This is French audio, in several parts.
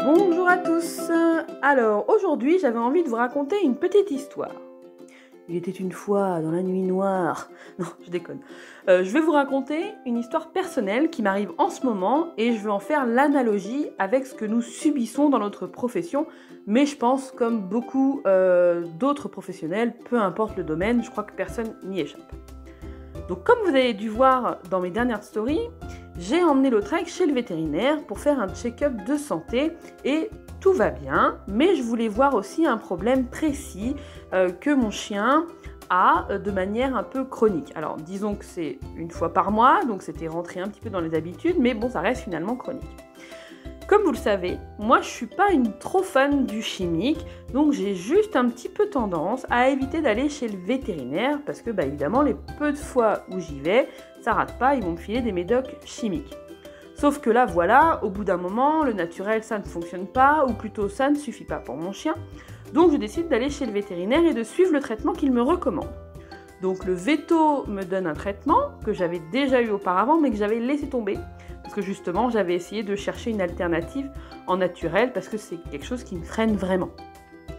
Bonjour à tous. Alors aujourd'hui j'avais envie de vous raconter une petite histoire. Il était une fois dans la nuit noire. Non, je déconne. Je vais vous raconter une histoire personnelle qui m'arrive en ce moment et je vais en faire l'analogie avec ce que nous subissons dans notre profession. Mais je pense comme beaucoup d'autres professionnels, peu importe le domaine, je crois que personne n'y échappe. Donc comme vous avez dû voir dans mes dernières stories, j'ai emmené Lautrec chez le vétérinaire pour faire un check-up de santé et tout va bien, mais je voulais voir aussi un problème précis que mon chien a de manière un peu chronique. Alors disons que c'est une fois par mois, donc c'était rentré un petit peu dans les habitudes, mais bon, ça reste finalement chronique. Comme vous le savez, moi je suis pas une trop fan du chimique, donc j'ai juste un petit peu tendance à éviter d'aller chez le vétérinaire parce que évidemment les peu de fois où j'y vais, ça rate pas, ils vont me filer des médocs chimiques. Sauf que là voilà, au bout d'un moment, le naturel ça ne fonctionne pas, ou plutôt ça ne suffit pas pour mon chien, donc je décide d'aller chez le vétérinaire et de suivre le traitement qu'il me recommande. Donc le véto me donne un traitement que j'avais déjà eu auparavant mais que j'avais laissé tomber. Parce que justement, j'avais essayé de chercher une alternative en naturel parce que c'est quelque chose qui me freine vraiment.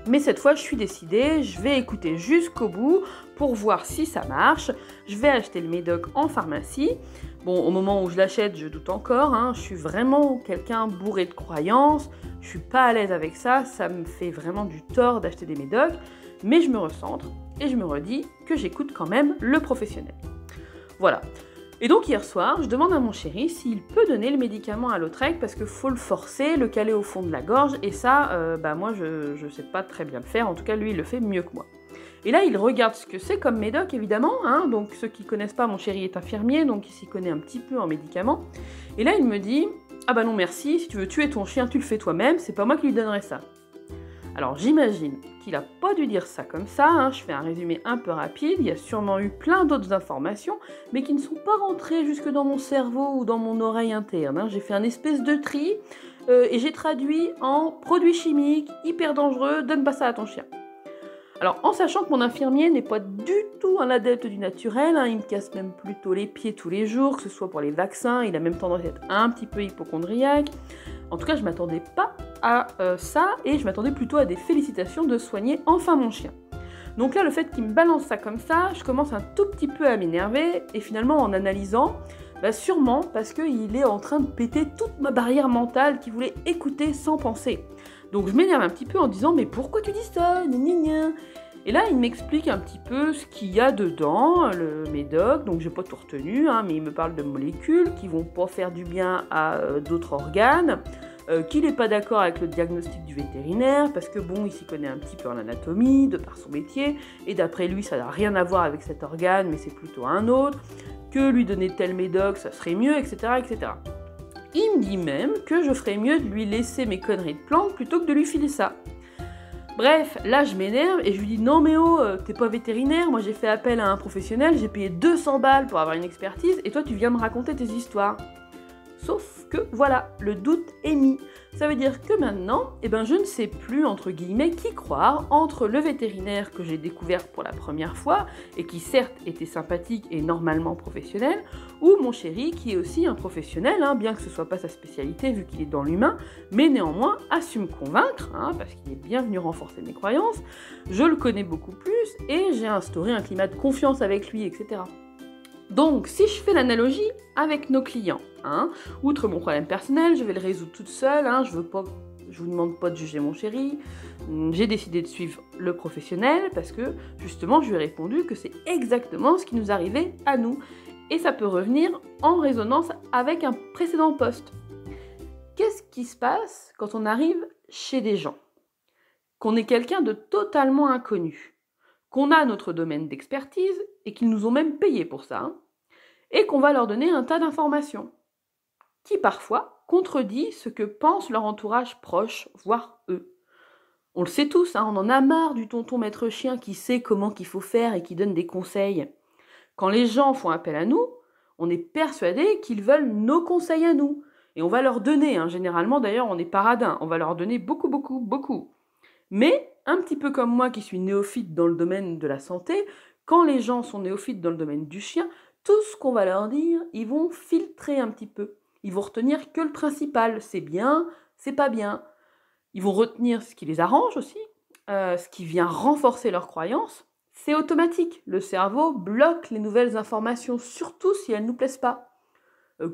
Mais cette fois, je suis décidée, je vais écouter jusqu'au bout pour voir si ça marche. Je vais acheter le médoc en pharmacie. Bon, au moment où je l'achète, je doute encore. Je suis vraiment quelqu'un bourré de croyances. Je suis pas à l'aise avec ça. Ça me fait vraiment du tort d'acheter des médocs. Mais je me recentre et je me redis que j'écoute quand même le professionnel. Voilà. Et donc hier soir, je demande à mon chéri s'il peut donner le médicament à Lautrec parce qu'il faut le forcer, le caler au fond de la gorge, et ça, moi je sais pas très bien le faire, en tout cas lui il le fait mieux que moi. Et là il regarde ce que c'est comme médoc évidemment, donc ceux qui connaissent pas, mon chéri est infirmier, donc il s'y connaît un petit peu en médicaments. Et là il me dit, ah bah non merci, si tu veux tuer ton chien tu le fais toi-même, c'est pas moi qui lui donnerai ça. Alors j'imagine qu'il n'a pas dû dire ça comme ça, je fais un résumé un peu rapide, il y a sûrement eu plein d'autres informations, mais qui ne sont pas rentrées jusque dans mon cerveau ou dans mon oreille interne. J'ai fait un espèce de tri et j'ai traduit en produits chimiques, hyper dangereux, donne pas ça à ton chien. Alors en sachant que mon infirmier n'est pas du tout un adepte du naturel, il me casse même plutôt les pieds tous les jours, que ce soit pour les vaccins, il a même tendance à être un petit peu hypocondriaque. En tout cas, je ne m'attendais pas à ça et je m'attendais plutôt à des félicitations de soigner enfin mon chien. Donc là, le fait qu'il me balance ça comme ça, je commence un tout petit peu à m'énerver et finalement en analysant, sûrement parce qu'il est en train de péter toute ma barrière mentale qui voulait écouter sans penser. Donc je m'énerve un petit peu en disant « mais pourquoi tu dis ça ? Gna gna gna » Et là, il m'explique un petit peu ce qu'il y a dedans, le médoc, donc j'ai pas tout retenu, mais il me parle de molécules qui vont pas faire du bien à d'autres organes, qu'il n'est pas d'accord avec le diagnostic du vétérinaire, parce que bon, il s'y connaît un petit peu en anatomie, de par son métier, et d'après lui, ça n'a rien à voir avec cet organe, mais c'est plutôt un autre, que lui donner tel médoc, ça serait mieux, etc., etc. Il me dit même que je ferais mieux de lui laisser mes conneries de plantes plutôt que de lui filer ça. Bref, là je m'énerve et je lui dis non mais oh, t'es pas vétérinaire, moi j'ai fait appel à un professionnel, j'ai payé 200 balles pour avoir une expertise et toi tu viens me raconter tes histoires. Sauf que voilà, le doute est mis. Ça veut dire que maintenant, je ne sais plus entre guillemets qui croire entre le vétérinaire que j'ai découvert pour la première fois et qui certes était sympathique et normalement professionnel, ou mon chéri qui est aussi un professionnel, bien que ce soit pas sa spécialité vu qu'il est dans l'humain, mais néanmoins a su me convaincre, parce qu'il est bien venu renforcer mes croyances, je le connais beaucoup plus et j'ai instauré un climat de confiance avec lui, etc. Donc, si je fais l'analogie avec nos clients, outre mon problème personnel, je vais le résoudre toute seule, je vous demande pas de juger mon chéri, j'ai décidé de suivre le professionnel parce que, justement, je lui ai répondu que c'est exactement ce qui nous arrivait à nous, et ça peut revenir en résonance avec un précédent post. Qu'est-ce qui se passe quand on arrive chez des gens ? Qu'on est quelqu'un de totalement inconnu, qu'on a notre domaine d'expertise et qu'ils nous ont même payé pour ça, et qu'on va leur donner un tas d'informations, qui parfois contredit ce que pense leur entourage proche, voire eux. On le sait tous, on en a marre du tonton maître chien qui sait comment qu'il faut faire et qui donne des conseils. Quand les gens font appel à nous, on est persuadé qu'ils veulent nos conseils à nous, et on va leur donner, généralement d'ailleurs on est paradin, on va leur donner beaucoup, beaucoup, beaucoup. Mais, un petit peu comme moi qui suis néophyte dans le domaine de la santé, quand les gens sont néophytes dans le domaine du chien, tout ce qu'on va leur dire, ils vont filtrer un petit peu. Ils vont retenir que le principal, c'est bien, c'est pas bien. Ils vont retenir ce qui les arrange aussi, ce qui vient renforcer leurs croyances. C'est automatique, le cerveau bloque les nouvelles informations, surtout si elles ne nous plaisent pas.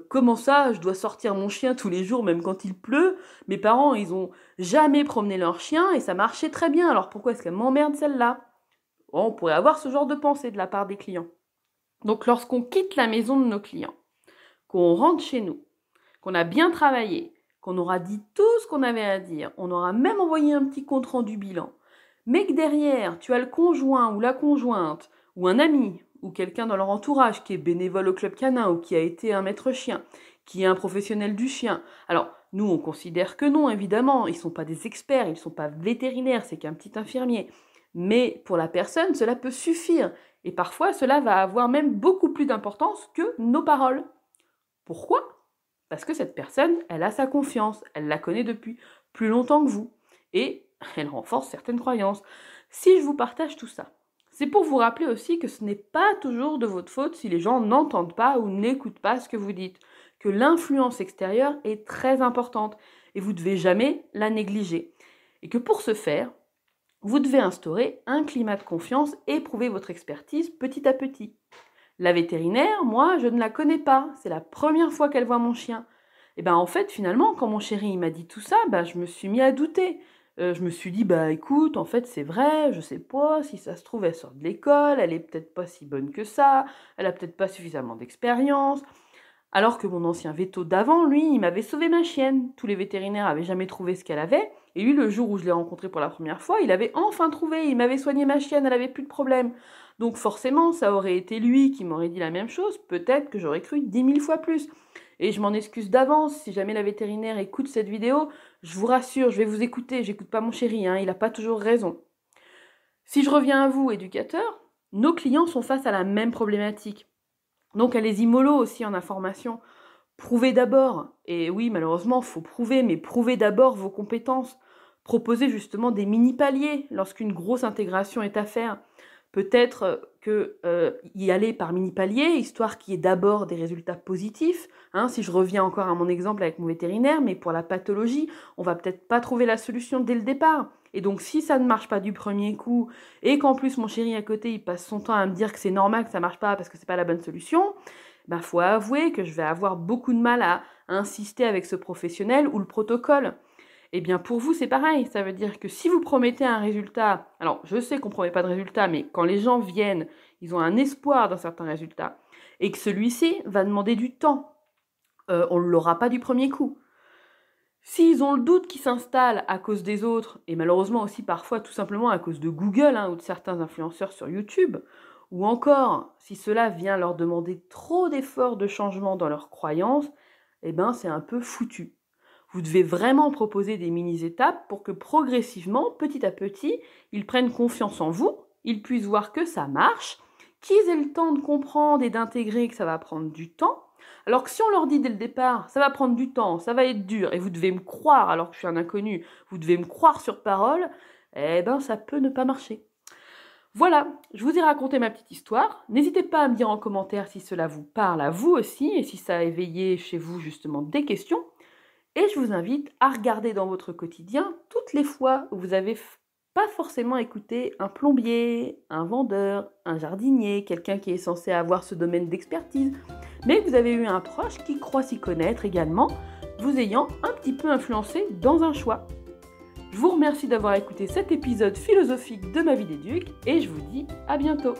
Comment ça, je dois sortir mon chien tous les jours, même quand il pleut? Mes parents, ils ont jamais promené leur chien et ça marchait très bien, alors pourquoi est-ce qu'elle m'emmerde celle-là? On pourrait avoir ce genre de pensée de la part des clients. Donc lorsqu'on quitte la maison de nos clients, qu'on rentre chez nous, qu'on a bien travaillé, qu'on aura dit tout ce qu'on avait à dire, on aura même envoyé un petit compte rendu bilan, mais que derrière, tu as le conjoint ou la conjointe, ou un ami, ou quelqu'un dans leur entourage qui est bénévole au club canin, ou qui a été un maître chien, qui est un professionnel du chien. Alors, nous, on considère que non, évidemment, ils ne sont pas des experts, ils ne sont pas vétérinaires, c'est qu'un petit infirmier. Mais pour la personne, cela peut suffire. Et parfois, cela va avoir même beaucoup plus d'importance que nos paroles. Pourquoi ? Parce que cette personne, elle a sa confiance, elle la connaît depuis plus longtemps que vous. Et elle renforce certaines croyances. Si je vous partage tout ça, c'est pour vous rappeler aussi que ce n'est pas toujours de votre faute si les gens n'entendent pas ou n'écoutent pas ce que vous dites, que l'influence extérieure est très importante et vous ne devez jamais la négliger. Et que pour ce faire, vous devez instaurer un climat de confiance et prouver votre expertise petit à petit. La vétérinaire, moi, je ne la connais pas. C'est la première fois qu'elle voit mon chien. Et en fait, finalement, quand mon chéri il m'a dit tout ça, je me suis mis à douter. Je me suis dit, écoute, en fait, c'est vrai, je sais pas, si ça se trouve, elle sort de l'école, elle est peut-être pas si bonne que ça, elle a peut-être pas suffisamment d'expérience. Alors que mon ancien veto d'avant, lui, il m'avait sauvé ma chienne. Tous les vétérinaires avaient jamais trouvé ce qu'elle avait. Et lui, le jour où je l'ai rencontré pour la première fois, il avait enfin trouvé, il m'avait soigné ma chienne, elle avait plus de problème. Donc forcément, ça aurait été lui qui m'aurait dit la même chose, peut-être que j'aurais cru 10 000 fois plus. Et je m'en excuse d'avance, si jamais la vétérinaire écoute cette vidéo, je vous rassure, je vais vous écouter, j'écoute pas mon chéri, il n'a pas toujours raison. Si je reviens à vous, éducateurs, nos clients sont face à la même problématique. Donc allez-y mollo aussi en information. Prouvez d'abord, et oui malheureusement il faut prouver, mais prouvez d'abord vos compétences. Proposez justement des mini-paliers lorsqu'une grosse intégration est à faire. Peut-être y aller par mini-paliers, histoire qu'il y ait d'abord des résultats positifs. Si je reviens encore à mon exemple avec mon vétérinaire, mais pour la pathologie, on va peut-être pas trouver la solution dès le départ. Et donc si ça ne marche pas du premier coup, et qu'en plus mon chéri à côté, il passe son temps à me dire que c'est normal que ça marche pas parce que c'est pas la bonne solution, faut avouer que je vais avoir beaucoup de mal à insister avec ce professionnel ou le protocole. Eh bien pour vous c'est pareil, ça veut dire que si vous promettez un résultat, alors je sais qu'on ne promet pas de résultat, mais quand les gens viennent, ils ont un espoir d'un certain résultat, et que celui-ci va demander du temps, on ne l'aura pas du premier coup. S'ils ont le doute qui s'installe à cause des autres, et malheureusement aussi parfois tout simplement à cause de Google ou de certains influenceurs sur YouTube, ou encore si cela vient leur demander trop d'efforts de changement dans leurs croyances, c'est un peu foutu. Vous devez vraiment proposer des mini-étapes pour que progressivement, petit à petit, ils prennent confiance en vous, ils puissent voir que ça marche, qu'ils aient le temps de comprendre et d'intégrer que ça va prendre du temps. Alors que si on leur dit dès le départ, ça va prendre du temps, ça va être dur, et vous devez me croire alors que je suis un inconnu, vous devez me croire sur parole, ça peut ne pas marcher. Voilà, je vous ai raconté ma petite histoire. N'hésitez pas à me dire en commentaire si cela vous parle à vous aussi, et si ça a éveillé chez vous justement des questions. Et je vous invite à regarder dans votre quotidien toutes les fois où vous n'avez pas forcément écouté un plombier, un vendeur, un jardinier, quelqu'un qui est censé avoir ce domaine d'expertise, mais que vous avez eu un proche qui croit s'y connaître également, vous ayant un petit peu influencé dans un choix. Je vous remercie d'avoir écouté cet épisode philosophique de ma vie d'éduc et je vous dis à bientôt.